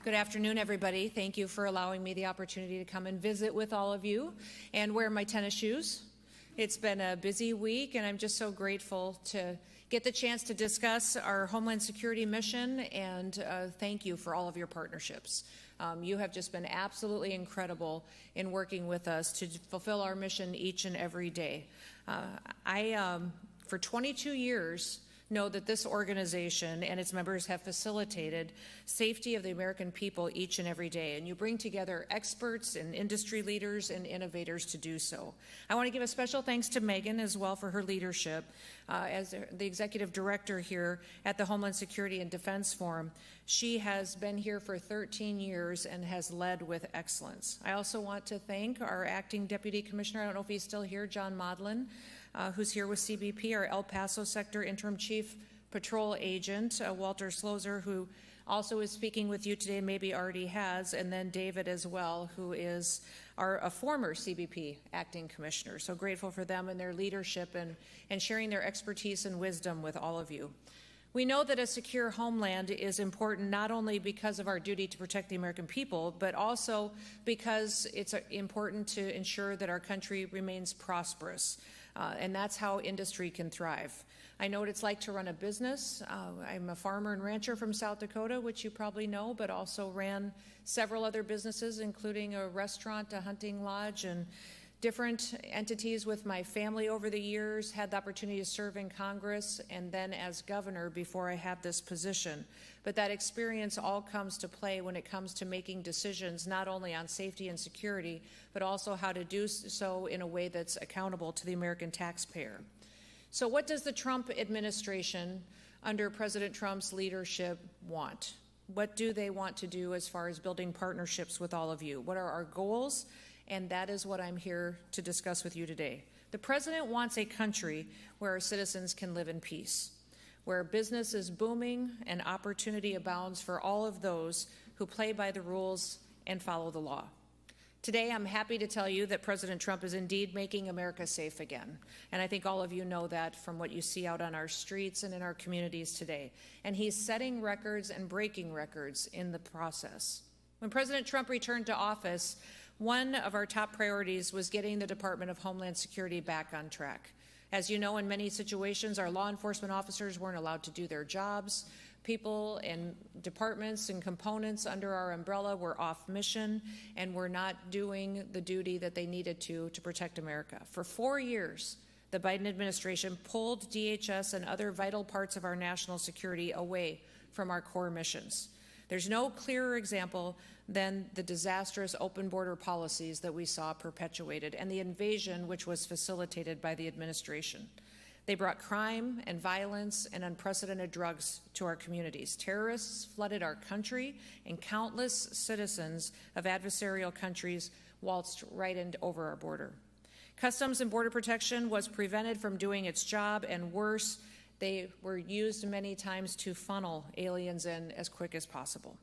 Good afternoon, everybody. Thank you for allowing me the opportunity to come and visit with all of you and wear my tennis shoes. It's been a busy week, and I'm just so grateful to get the chance to discuss our Homeland Security mission, and thank you for all of your partnerships. You have just been absolutely incredible in working with us to fulfill our mission each and every day. For 22 years, know that this organization and its members have facilitated safety of the American people each and every day, and you bring together experts and industry leaders and innovators to do so. I want to give a special thanks to Megan as well for her leadership as the executive director here at the Homeland Security and Defense Forum. She has been here for 13 years and has led with excellence. I also want to thank our acting deputy commissioner, I don't know if he's still here, John Modlin, who's here with CBP, our El Paso sector interim chief patrol agent, Walter Slozer, who also is speaking with you today, maybe already has, and then David as well, who is a former CBP acting commissioner. So grateful for them and their leadership and sharing their expertise and wisdom with all of you. We know that a secure homeland is important not only because of our duty to protect the American people, but also because it's important to ensure that our country remains prosperous. And that's how industry can thrive. I know what it's like to run a business. I'm a farmer and rancher from South Dakota, which you probably know, but also ran several other businesses, including a restaurant, a hunting lodge, and different entities with my family over the years, had the opportunity to serve in Congress and then as governor before I had this position. But that experience all comes to play when it comes to making decisions not only on safety and security, but also how to do so in a way that's accountable to the American taxpayer. So what does the Trump administration under President Trump's leadership want? What do they want to do as far as building partnerships with all of you? What are our goals? And that is what I'm here to discuss with you today. The president wants a country where our citizens can live in peace, where business is booming and opportunity abounds for all of those who play by the rules and follow the law. Today, I'm happy to tell you that President Trump is indeed making America safe again. And I think all of you know that from what you see out on our streets and in our communities today. And he's setting records and breaking records in the process. When President Trump returned to office, one of our top priorities was getting the Department of Homeland Security back on track. As you know, in many situations, our law enforcement officers weren't allowed to do their jobs. People and departments and components under our umbrella were off mission and were not doing the duty that they needed to protect America. For 4 years, the Biden administration pulled DHS and other vital parts of our national security away from our core missions. There's no clearer example than the disastrous open border policies that we saw perpetuated and the invasion which was facilitated by the administration. They brought crime and violence and unprecedented drugs to our communities. Terrorists flooded our country, and countless citizens of adversarial countries waltzed right over our border. Customs and Border Protection was prevented from doing its job, and worse, they were used many times to funnel aliens in as quick as possible.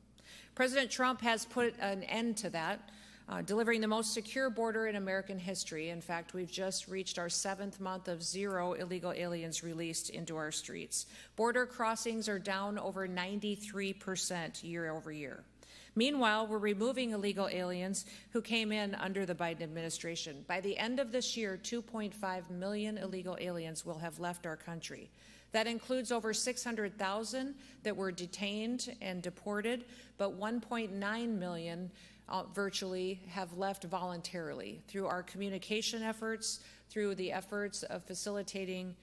President Trump has put an end to that, delivering the most secure border in American history. In fact, we've just reached our 7th month of 0 illegal aliens released into our streets. Border crossings are down over 93% year over year. Meanwhile, we're removing illegal aliens who came in under the Biden administration. By the end of this year, 2.5 million illegal aliens will have left our country. That includes over 600,000 that were detained and deported, but 1.9 million virtually have left voluntarily through our communication efforts, through the efforts of facilitating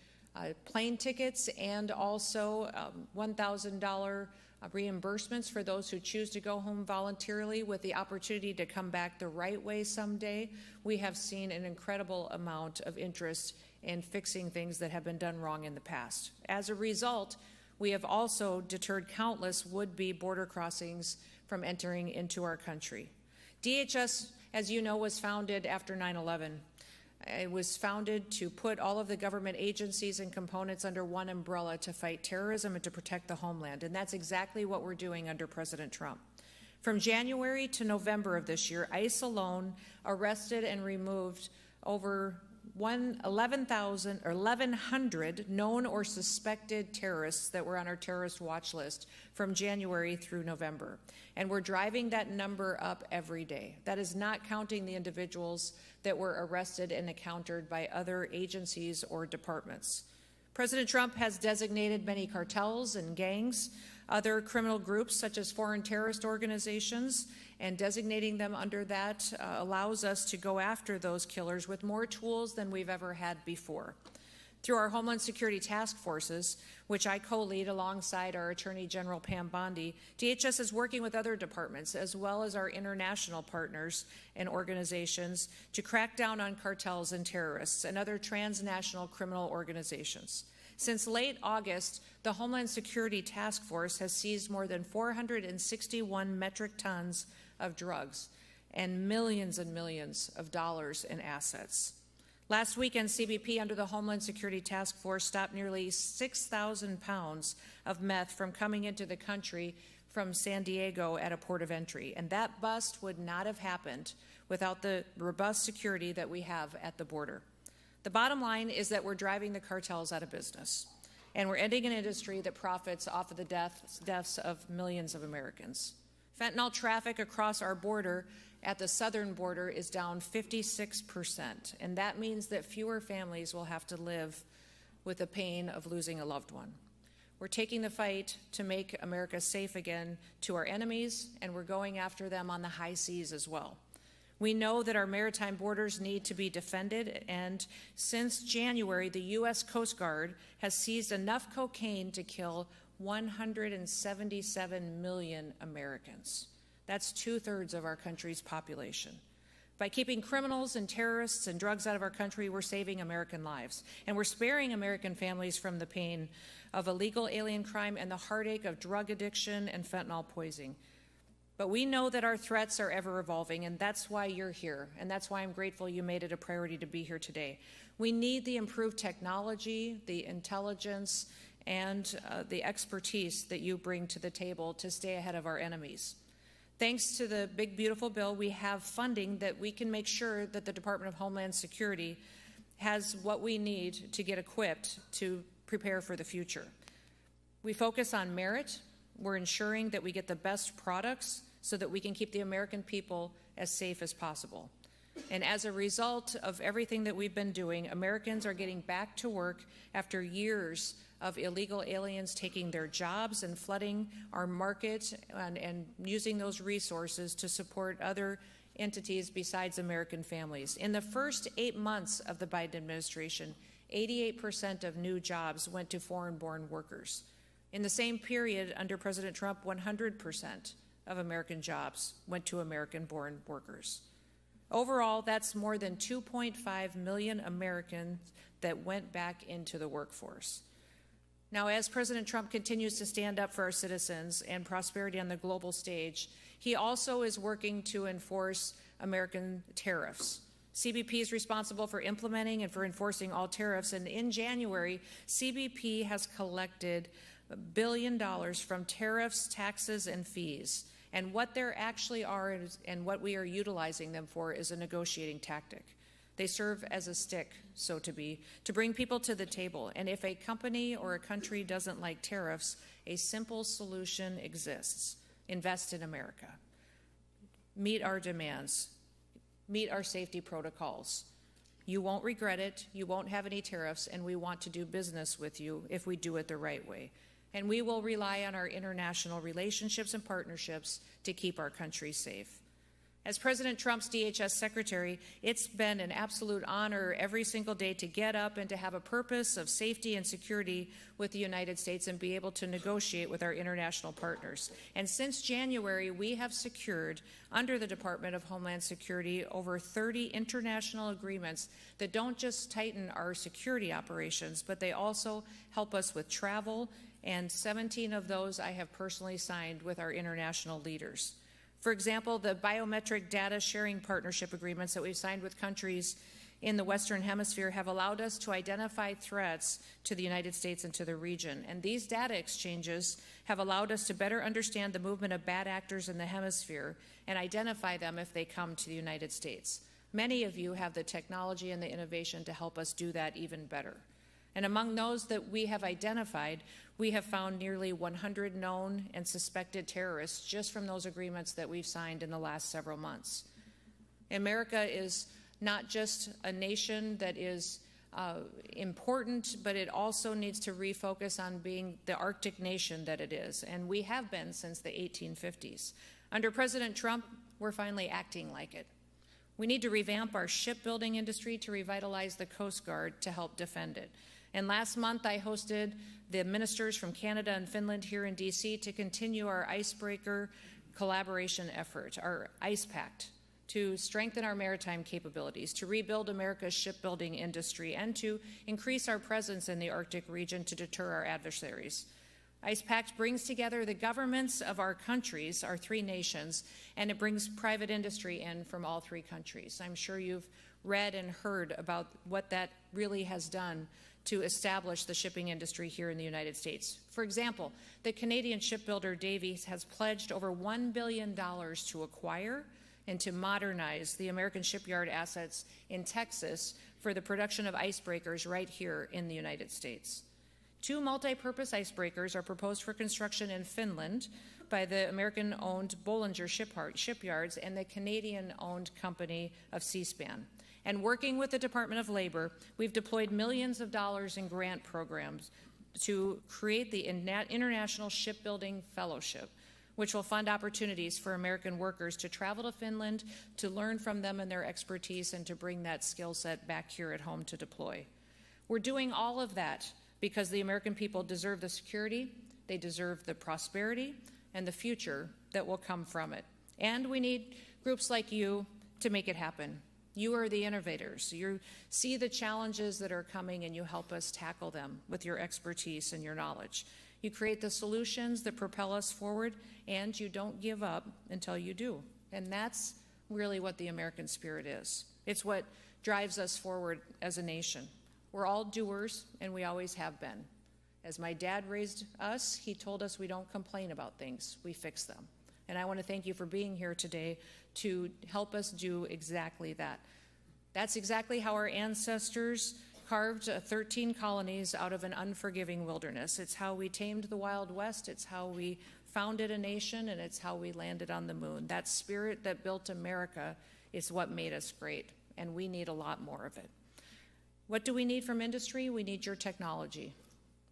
plane tickets, and also $1,000 reimbursements for those who choose to go home voluntarily with the opportunity to come back the right way someday. We have seen an incredible amount of interest in fixing things that have been done wrong in the past. As a result, we have also deterred countless would-be border crossings from entering into our country. DHS, as you know, was founded after 9/11. It was founded to put all of the government agencies and components under one umbrella to fight terrorism and to protect the homeland, and that's exactly what we're doing under President Trump. From January to November of this year, ICE alone arrested and removed over 1,100 known or suspected terrorists that were on our terrorist watch list from January through November. And we're driving that number up every day. That is not counting the individuals that were arrested and encountered by other agencies or departments. President Trump has designated many cartels and gangs, other criminal groups such as foreign terrorist organizations, and designating them under that allows us to go after those killers with more tools than we've ever had before. Through our Homeland Security Task Forces, which I co-lead alongside our Attorney General Pam Bondi, DHS is working with other departments as well as our international partners and organizations to crack down on cartels and terrorists and other transnational criminal organizations. Since late August, the Homeland Security Task Force has seized more than 461 metric tons of drugs and millions of dollars in assets. Last weekend, CBP under the Homeland Security Task Force stopped nearly 6,000 pounds of meth from coming into the country from San Diego at a port of entry. And that bust would not have happened without the robust security that we have at the border. The bottom line is that we're driving the cartels out of business, and we're ending an industry that profits off of the deaths of millions of Americans. Fentanyl traffic across our border at the southern border is down 56%, and that means that fewer families will have to live with the pain of losing a loved one. We're taking the fight to make America safe again to our enemies, and we're going after them on the high seas as well. We know that our maritime borders need to be defended, and since January, the U.S. Coast Guard has seized enough cocaine to kill 177 million Americans. That's 2/3 of our country's population. By keeping criminals and terrorists and drugs out of our country, we're saving American lives, and we're sparing American families from the pain of illegal alien crime and the heartache of drug addiction and fentanyl poisoning. But we know that our threats are ever evolving, and that's why you're here, and that's why I'm grateful you made it a priority to be here today. We need the improved technology, the intelligence, and the expertise that you bring to the table to stay ahead of our enemies. Thanks to the big, beautiful bill, we have funding that we can make sure that the Department of Homeland Security has what we need to get equipped to prepare for the future. We focus on merit. We're ensuring that we get the best products so that we can keep the American people as safe as possible. And as a result of everything that we've been doing, Americans are getting back to work after years of illegal aliens taking their jobs and flooding our market and using those resources to support other entities besides American families. In the first 8 months of the Biden administration, 88% of new jobs went to foreign-born workers. In the same period under President Trump, 100% of American jobs went to American-born workers. Overall, that's more than 2.5 million Americans that went back into the workforce. Now, as President Trump continues to stand up for our citizens and prosperity on the global stage, he also is working to enforce American tariffs. CBP is responsible for implementing and for enforcing all tariffs, and in January, CBP has collected $1 billion from tariffs, taxes, and fees. And what there actually are and what we are utilizing them for is a negotiating tactic. They serve as a stick, so to be, to bring people to the table. And if a company or a country doesn't like tariffs, a simple solution exists. Invest in America. Meet our demands. Meet our safety protocols. You won't regret it. You won't have any tariffs, and we want to do business with you if we do it the right way. And we will rely on our international relationships and partnerships to keep our country safe. As President Trump's DHS secretary, it's been an absolute honor every single day to get up and to have a purpose of safety and security with the United States and be able to negotiate with our international partners. And since January, we have secured, under the Department of Homeland Security, over 30 international agreements that don't just tighten our security operations, but they also help us with travel, and 17 of those I have personally signed with our international leaders. For example, the biometric data sharing partnership agreements that we've signed with countries in the Western Hemisphere have allowed us to identify threats to the United States and to the region. And these data exchanges have allowed us to better understand the movement of bad actors in the hemisphere and identify them if they come to the United States. Many of you have the technology and the innovation to help us do that even better. And among those that we have identified, we have found nearly 100 known and suspected terrorists just from those agreements that we've signed in the last several months. America is not just a nation that is important, but it also needs to refocus on being the Arctic nation that it is, and we have been since the 1850s. Under President Trump, we're finally acting like it. We need to revamp our shipbuilding industry to revitalize the Coast Guard to help defend it. And last month, I hosted the ministers from Canada and Finland here in D.C. to continue our icebreaker collaboration effort, our Ice Pact, to strengthen our maritime capabilities, to rebuild America's shipbuilding industry, and to increase our presence in the Arctic region to deter our adversaries. Ice Pact brings together the governments of our countries, our three nations, and it brings private industry in from all three countries. I'm sure you've read and heard about what that really has done to establish the shipping industry here in the United States. For example, the Canadian shipbuilder Davie has pledged over $1 billion to acquire and to modernize the American shipyard assets in Texas for the production of icebreakers right here in the United States. 2 multi-purpose icebreakers are proposed for construction in Finland by the American-owned Bollinger Shipyards and the Canadian-owned company of Seaspan. And working with the Department of Labor, we've deployed millions of dollars in grant programs to create the International Shipbuilding Fellowship, which will fund opportunities for American workers to travel to Finland, to learn from them and their expertise, and to bring that skill set back here at home to deploy. We're doing all of that because the American people deserve the security, they deserve the prosperity, and the future that will come from it. And we need groups like you to make it happen. You are the innovators. You see the challenges that are coming and you help us tackle them with your expertise and your knowledge. You create the solutions that propel us forward, and you don't give up until you do. And that's really what the American spirit is. It's what drives us forward as a nation. We're all doers, and we always have been. As my dad raised us, he told us we don't complain about things, we fix them. And I want to thank you for being here today to help us do exactly that. That's exactly how our ancestors carved 13 colonies out of an unforgiving wilderness. It's how we tamed the Wild West, it's how we founded a nation, and it's how we landed on the moon. That spirit that built America is what made us great, and we need a lot more of it. What do we need from industry? We need your technology.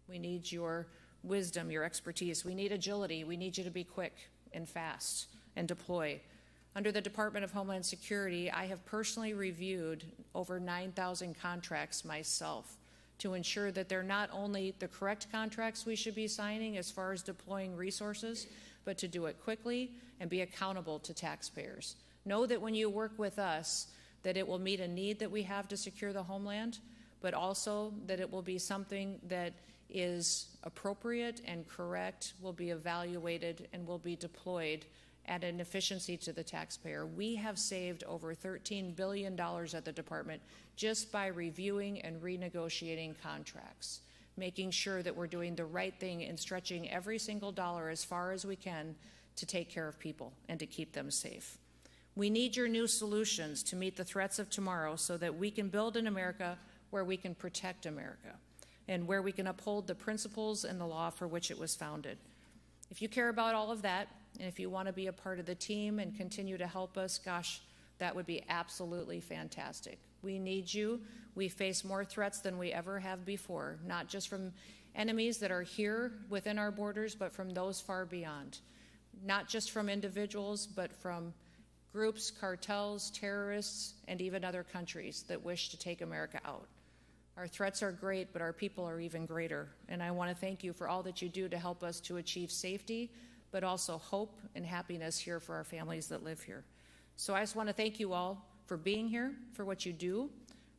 We need your wisdom, your expertise. We need agility. We need you to be quick and fast and deploy. Under the Department of Homeland Security, I have personally reviewed over 9,000 contracts myself to ensure that they're not only the correct contracts we should be signing as far as deploying resources, but to do it quickly and be accountable to taxpayers. Know that when you work with us, that it will meet a need that we have to secure the homeland, but also that it will be something that is appropriate and correct, will be evaluated, and will be deployed at an efficiency to the taxpayer. We have saved over $13 billion at the department just by reviewing and renegotiating contracts, making sure that we're doing the right thing and stretching every single dollar as far as we can to take care of people and to keep them safe. We need your new solutions to meet the threats of tomorrow so that we can build an America where we can protect America and where we can uphold the principles and the law for which it was founded. If you care about all of that, and if you want to be a part of the team and continue to help us, gosh, that would be absolutely fantastic. We need you. We face more threats than we ever have before, not just from enemies that are here within our borders, but from those far beyond. Not just from individuals, but from groups, cartels, terrorists, and even other countries that wish to take America out. Our threats are great, but our people are even greater. And I want to thank you for all that you do to help us to achieve safety, but also hope and happiness here for our families that live here. So I just want to thank you all for being here, for what you do,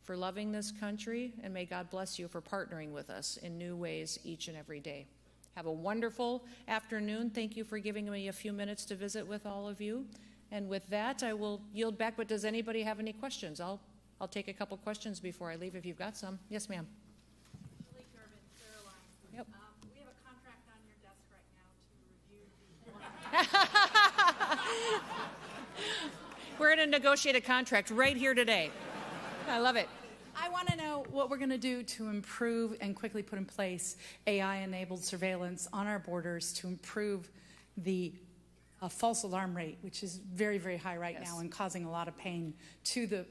for loving this country, and may God bless you for partnering with us in new ways each and every day. Have a wonderful afternoon. Thank you for giving me a few minutes to visit with all of you. And with that, I will yield back, but does anybody have any questions? I'll take a couple questions before I leave if you've got some. Yes, ma'am. Yep. We have a contract on your desk right now to review the We're in to negotiate a contract right here today. I love it. I want to know what we're going to do to improve and quickly put in place AI-enabled surveillance on our borders to improve the false alarm rate, which is very, very high right now and causing a lot of pain to the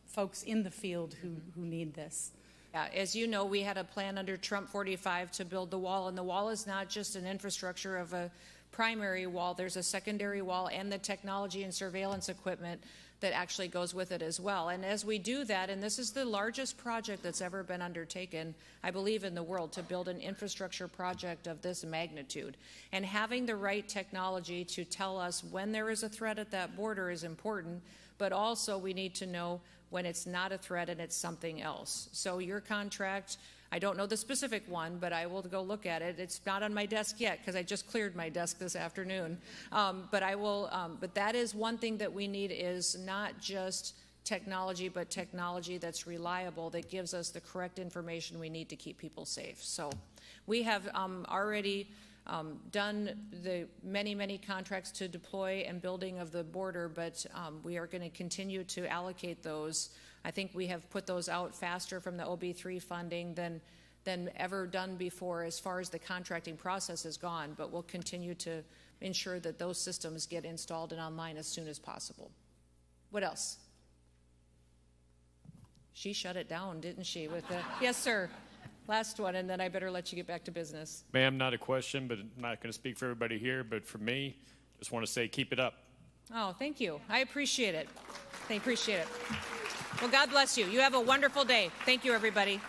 folks in the field who need this. Yeah, as you know, we had a plan under Trump 45 to build the wall, and the wall is not just an infrastructure of a primary wall. There's a secondary wall and the technology and surveillance equipment that actually goes with it as well. And as we do that, and this is the largest project that's ever been undertaken, I believe, in the world, to build an infrastructure project of this magnitude. And having the right technology to tell us when there is a threat at that border is important, but also we need to know when it's not a threat and it's something else. So your contract, I don't know the specific one, but I will go look at it. It's not on my desk yet because I just cleared my desk this afternoon. But I will. But that is one thing that we need, is not just technology, but technology that's reliable, that gives us the correct information we need to keep people safe. So we have already done the many contracts to deploy and building of the border, but we are going to continue to allocate those. I think we have put those out faster from the OB3 funding than ever done before as far as the contracting process has gone, but we'll continue to ensure that those systems get installed and online as soon as possible. What else? She shut it down, didn't she? With the yes, sir. Last one, and then I better let you get back to business. Ma'am, not a question, but I'm not going to speak for everybody here, but for me, just want to say keep it up. Oh, thank you. I appreciate it. I appreciate it. Well, God bless you. You have a wonderful day. Thank you, everybody.